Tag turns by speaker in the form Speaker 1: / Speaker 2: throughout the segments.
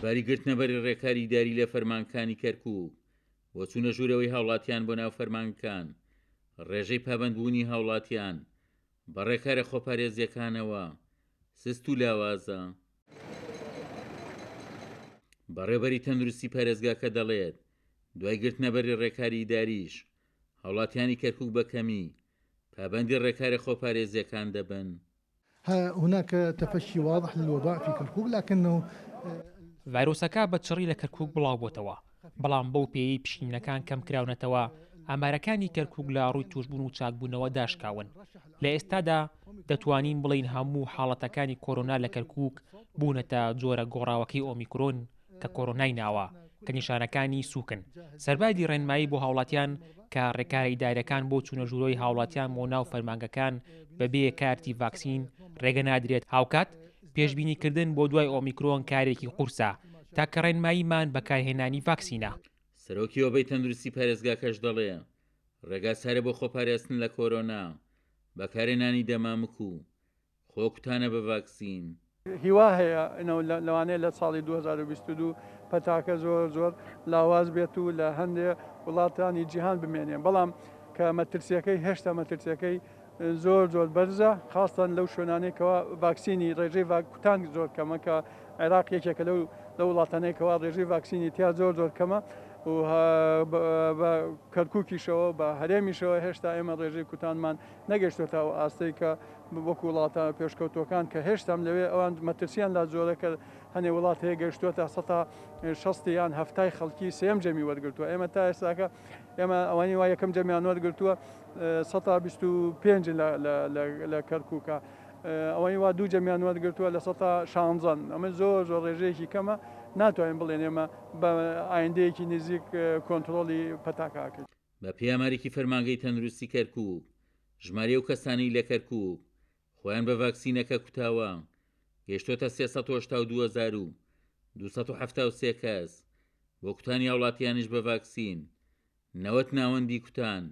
Speaker 1: سەرباری گرتنەبەری ڕێکاری داری لە فەرمانەکانی کەرکووک بۆ چوونە ژوورەوەی هاوڵاتیان بۆ ناو فەرمانەکان، ڕێژەی پابەندبوونی هاوڵاتیان بە ڕێکارە خۆپارێزیەکانەوە، سست و لاوازە. بەڕێوەبەری تەندروستی پارێزگاکە دەڵێت دوای گرتنەبەری ڕێکاری داریش هاوڵاتیانی کەرکووک بەکەمی پابەندی ڕێکارە خۆپارێزیەکان دەبن.
Speaker 2: هناك تفشي واضح للوباء في كركوك لكنه
Speaker 3: ڤایرۆسەکە بە چڕی لە کەرکووک بڵاو بۆتەوە، بەڵام بەو پێی پشکنینەکان کەم کراونەتەوە ئامارەکانی کەرکووک لە ڕووی توشبوون و چاکبوونەوە داشکاون. لە ئێستادا دەتوانین بڵین هەموو حاڵەتەکانی کۆرۆنا لە کەرکووک بوونەتە جۆرە گۆڕاوەکەی ئۆمیکرۆن کە کۆرۆنای ناوە کە نیشانەکانی سووکن. سەرباری ڕێنمایی بۆ هاوڵاتیان کە ڕێکارە ئیداریەکان بۆ چوونە ژوورەوەی هاوڵاتیان بۆ ناو فەرمانگەکان بەبێ کارتی ڤاکسین ڕێگە نادرێت. هاوکات پێشبینیکردن بۆ دوای ئۆمیکرۆن کارێکی قورسە تاکە ڕێنماییمان بەکارهێنانی ڤاکسینە.
Speaker 1: سەرۆکی ئۆبەی تەندروستی پارێزگاکەش دەڵێ ڕێگا سارە بۆ خۆپارێزن لە کۆرۆنا بەکارهێنانی دەمامک و خۆکوتانە بە ڤاکسین.
Speaker 4: هیوا هەیە لەوانەیە لە ساڵی 2022 پەتاکە زۆر لاواز بێت و لە هەندێک وڵاتانی جیهان بمێنێ، بەڵام کە مەترسیەکەی هێشتا مەترسیەکەی زۆر بەرزە، خاستان لەو شوێنانێکەوە ڤاکسینی ڕێژەی کوتان زۆر کەمە کە عێراق یەکێکە لەو وڵاتانێکەوە ڕێژەی ڤاکسینی تیا زۆر کەمە و بە کەرکووکیشەوە بە هەرێمیشەوە هێشتا ئێمە ڕێژەی کوتانمان نەگەشتوێتە ئەو ئاستەی کە وەکو وڵاتە پێشکەوتوەکان کە هێشتام لەوێ ئەوان مەترسیان لا زۆرە کە هەنێ وڵات هەیە گەشتووەتە 60 یان 70 خەڵکی سێم جەمی وەرگرتووە. ئێمە تا ئێستاکە ئێمە ئەوانی وای یەکەم جەمیان وەرگرتووە 125 لە کەرکووکە، ئەوەی وا دوو جەمیان وەرگرتووە لە 116. ئەمە زۆر ڕێژەیەکی کەمە، ناتوانین بڵێن ئێمە بە ئایندەیەکی نزیک کۆنتترۆلی پەتاکاکرد.
Speaker 1: بە پێیامارێکی فەرمانگەی تەندروستی کەرکووک ژمارە و کەسانی لە کەرکووک خۆیان بە ڤاکسینەکە کوتاوە گەیشتۆتە 382,273 کەس، بۆ کوتانی هاوڵاتیانیش بە ڤاکسین 90 ناوەندی کوتان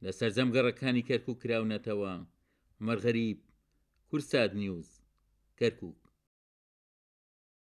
Speaker 1: لە سەرجەم گەڕەکانی کەرکووک کراونەتەوە. عومەر غەریب، کورسات نیوز، کەرکووک.